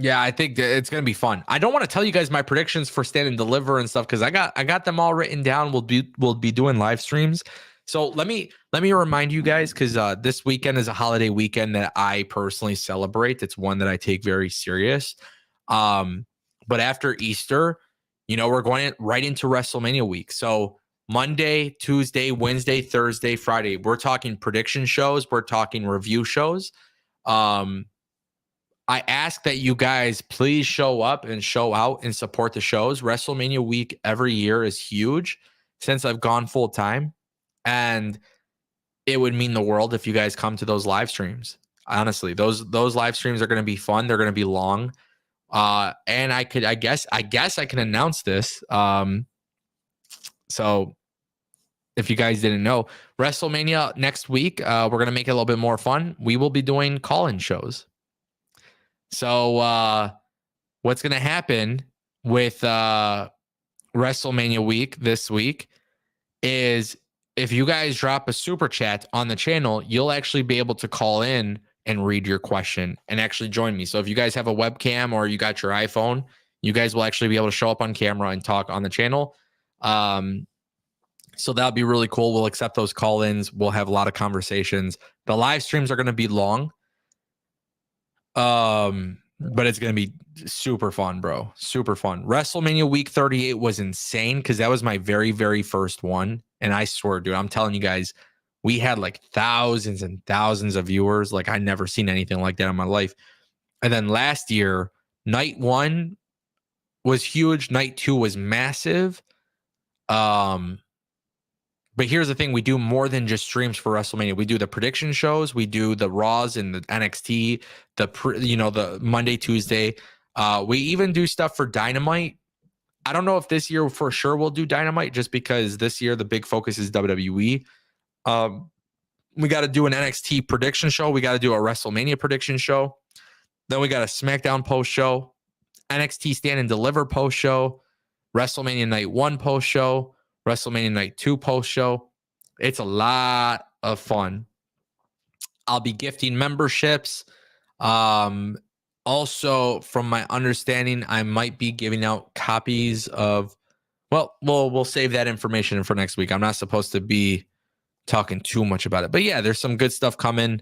Yeah, I think it's going to be fun. I don't want to tell you guys my predictions for Stand and Deliver and stuff because I got them all written down. We'll be doing live streams. So let me remind you guys, because this weekend is a holiday weekend that I personally celebrate. It's one that I take very serious. But after Easter, we're going right into WrestleMania week. So Monday, Tuesday, Wednesday, Thursday, Friday, we're talking prediction shows. We're talking review shows. I ask that you guys please show up and show out and support the shows. WrestleMania week every year is huge since I've gone full time. And it would mean the world if you guys come to those live streams. Honestly, those live streams are going to be fun. They're going to be long. And I guess I can announce this. So if you guys didn't know, WrestleMania next week, we're going to make it a little bit more fun. We will be doing call-in shows. So what's going to happen with WrestleMania week this week is if you guys drop a super chat on the channel, you'll actually be able to call in and read your question and actually join me. So if you guys have a webcam or you got your iPhone, you guys will actually be able to show up on camera and talk on the channel. So that'll be really cool. We'll accept those call-ins. We'll have a lot of conversations. The live streams are going to be long. But it's going to be super fun, bro. Super fun. WrestleMania week 38 was insane because that was my very, very first one. And I swear, dude, I'm telling you guys, we had like thousands and thousands of viewers. Like I never seen anything like that in my life. And then last year, night 1 was huge. Night 2 was massive. But here's the thing. We do more than just streams for WrestleMania. We do the prediction shows. We do the Raws and the NXT, the Monday, Tuesday. We even do stuff for Dynamite. I don't know if this year for sure we'll do Dynamite just because this year the big focus is WWE. We got to do an NXT prediction show. We got to do a WrestleMania prediction show. Then we got a SmackDown post show, NXT Stand and Deliver post show, WrestleMania Night 1 post show, WrestleMania Night 2 post show. It's a lot of fun. I'll be gifting memberships. Also, from my understanding, I might be giving out copies of, we'll save that information for next week. I'm not supposed to be talking too much about it, but yeah, there's some good stuff coming.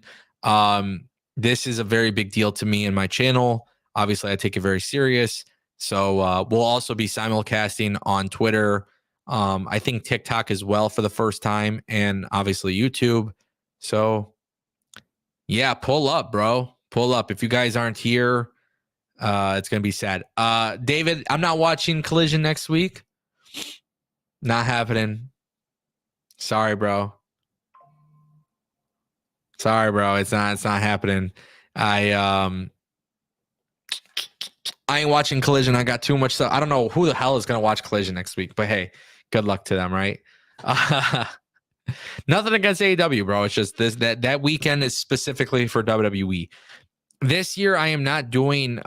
This is a very big deal to me and my channel. Obviously, I take it very serious. So we'll also be simulcasting on Twitter. I think TikTok as well for the first time, and obviously YouTube. So yeah, pull up, bro. Pull up. If you guys aren't here, it's going to be sad. David, I'm not watching Collision next week. Not happening. Sorry, bro. Sorry, bro. It's not happening. I ain't watching Collision. I got too much stuff. I don't know who the hell is going to watch Collision next week, but hey, good luck to them, right? Nothing against AEW, bro. It's just that weekend is specifically for WWE. This year I am not doing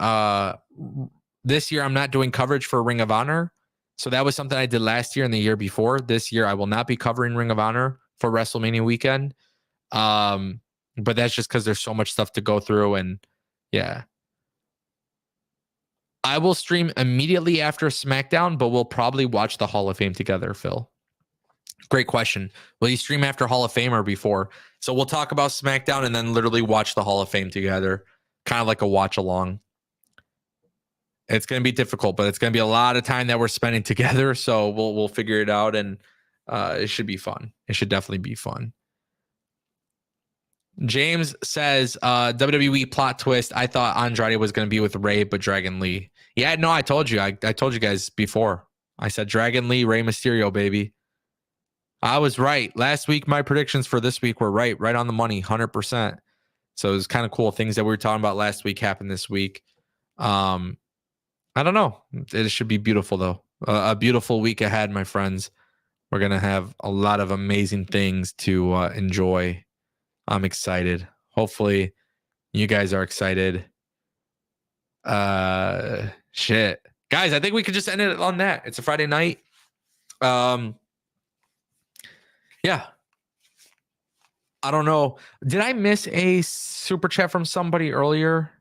coverage for Ring of Honor. So that was something I did last year and the year before. This year I will not be covering Ring of Honor for WrestleMania weekend. But that's just because there's so much stuff to go through, and yeah. I will stream immediately after SmackDown, but we'll probably watch the Hall of Fame together, Phil. Great question. Will you stream after Hall of Fame or before? So we'll talk about SmackDown and then literally watch the Hall of Fame together. Kind of like a watch along. It's going to be difficult, but it's going to be a lot of time that we're spending together. So we'll figure it out, and it should be fun. It should definitely be fun. James says, WWE plot twist. I thought Andrade was going to be with Rey, but Dragon Lee. Yeah, no, I told you. I told you guys before. I said Dragon Lee, Rey Mysterio, baby. I was right. Last week, my predictions for this week were right on the money, 100%. So it was kind of cool. Things that we were talking about last week happened this week. I don't know. It should be beautiful, though. A beautiful week ahead, my friends. We're going to have a lot of amazing things to enjoy. I'm excited. Hopefully you guys are excited. Shit. Guys, I think we could just end it on that. It's a Friday night. Yeah. I don't know. Did I miss a super chat from somebody earlier?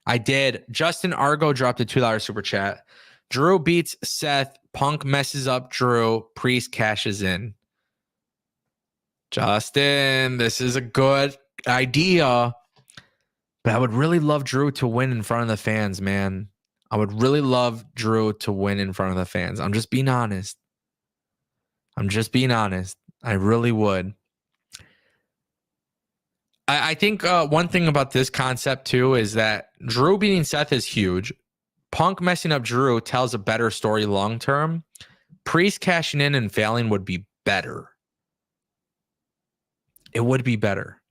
I did. Justin Argo dropped a $2 super chat. Drew beats Seth. Punk messes up Drew. Priest cashes in. Justin, this is a good idea, but I would really love Drew to win in front of the fans, man. I would really love Drew to win in front of the fans. I'm just being honest. I really would. I think one thing about this concept, too, is that Drew beating Seth is huge. Punk messing up Drew tells a better story long term. Priest cashing in and failing would be better. It would be better.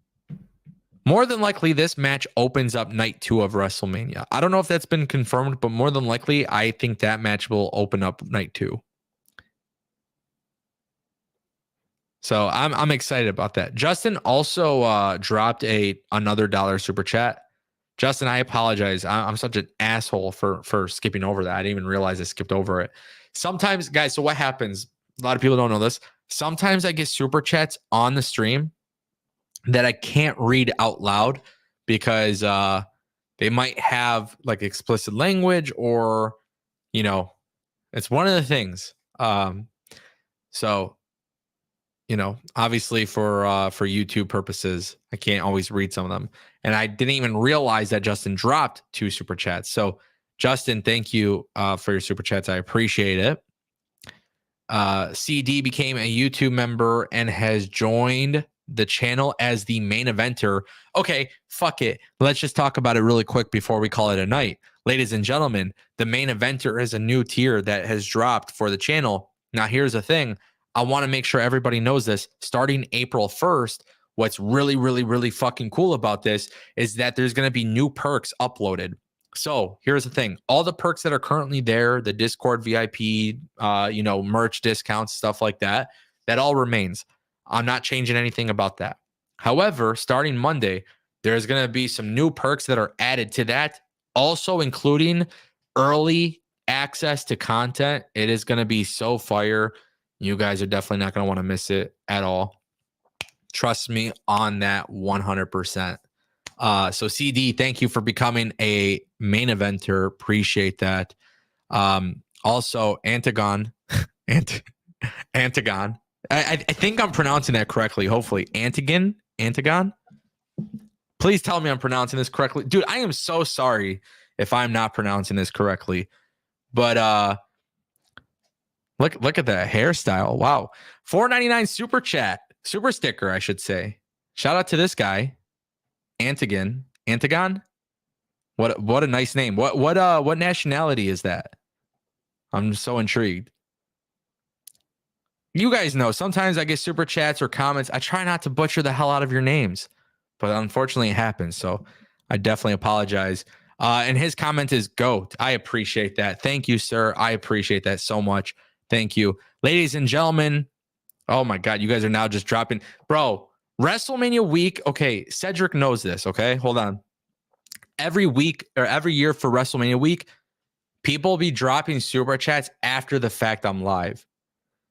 More than likely, this match opens up night 2 of WrestleMania. I don't know if that's been confirmed, but more than likely, I think that match will open up night 2. So I'm excited about that. Justin also dropped another $1 super chat. Justin, I apologize. I'm such an asshole for skipping over that. I didn't even realize I skipped over it. Sometimes, guys, so what happens? A lot of people don't know this. Sometimes I get super chats on the stream that I can't read out loud because they might have like explicit language or, you know, it's one of the things. So, you know, obviously for YouTube purposes, I can't always read some of them. And I didn't even realize that Justin dropped 2 super chats. So, Justin, thank you for your super chats. I appreciate it. CD became a YouTube member and has joined the channel as the main eventer. Okay, fuck it. Let's just talk about it really quick before we call it a night. Ladies and gentlemen, the main eventer is a new tier that has dropped for the channel. Now, here's the thing. I want to make sure everybody knows this. Starting April 1st, what's really, really, really fucking cool about this is that there's going to be new perks uploaded. So here's the thing. All the perks that are currently there, the Discord VIP, you know, merch discounts, stuff like that, that all remains. I'm not changing anything about that. However, starting Monday, there's going to be some new perks that are added to that, also including early access to content. It is going to be so fire. You guys are definitely not going to want to miss it at all. Trust me on that 100%. So CD, thank you for becoming a main eventer. Appreciate that. Also Antagon, Antagon. I think I'm pronouncing that correctly. Hopefully Antagon. Please tell me I'm pronouncing this correctly. Dude, I am so sorry if I'm not pronouncing this correctly. But look at that hairstyle. Wow. $4.99 super chat. Super sticker, I should say. Shout out to this guy. Antagon. What a nice name. What nationality is that? I'm so intrigued. You guys know sometimes I get super chats or comments. I try not to butcher the hell out of your names, but unfortunately it happens. So I definitely apologize. And his comment is GOAT. I appreciate that. Thank you, sir. I appreciate that so much. Thank you. Ladies and gentlemen. Oh my God, you guys are now just dropping. Bro, WrestleMania week. Okay, Cedric knows this. Okay, hold on. Every week or every year for WrestleMania week, people will be dropping super chats after the fact I'm live.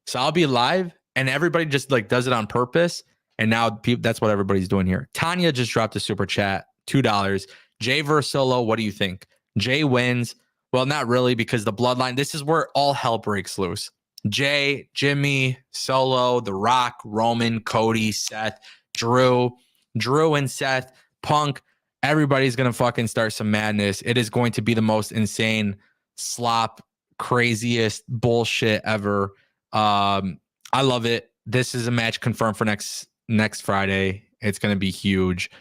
So I'll be live and everybody just like does it on purpose. And now that's what everybody's doing here. Tanya just dropped a super chat, $2. Jay versus Solo, what do you think? Jay wins. Well, not really, because the bloodline, this is where all hell breaks loose. Jay, Jimmy, Solo, The Rock, Roman, Cody, Seth, Drew and Seth, Punk. Everybody's going to fucking start some madness. It is going to be the most insane slop, craziest bullshit ever. I love it. This is a match confirmed for next Friday. It's going to be huge.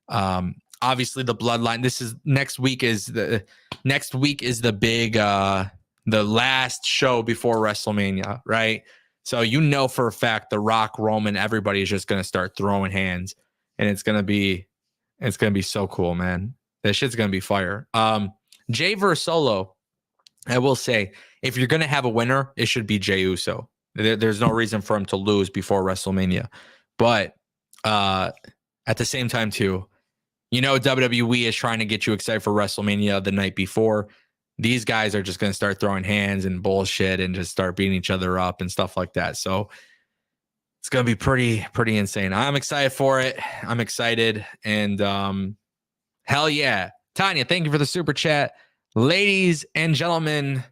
Obviously the bloodline. This is next week is the big the last show before WrestleMania, right? So you know for a fact The Rock, Roman, everybody is just going to start throwing hands, and it's going to be so cool, man. This shit's going to be fire. Jay versus Solo, I will say, if you're going to have a winner, it should be Jey Uso. There's no reason for him to lose before WrestleMania. But at the same time, too, you know, WWE is trying to get you excited for WrestleMania the night before. These guys are just going to start throwing hands and bullshit and just start beating each other up and stuff like that. So it's going to be pretty insane. I'm excited for it. I'm excited. And hell yeah. Tanya, thank you for the super chat. Ladies and gentlemen,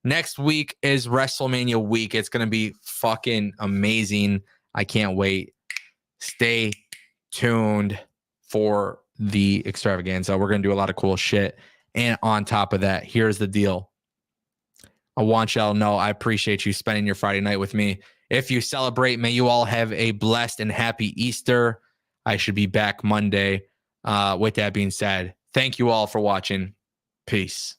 next week is WrestleMania week. It's going to be fucking amazing. I can't wait. Stay tuned for the extravaganza. We're going to do a lot of cool shit. And on top of that, here's the deal. I want y'all to know I appreciate you spending your Friday night with me. If you celebrate, may you all have a blessed and happy Easter. I should be back Monday. With that being said, thank you all for watching. Peace.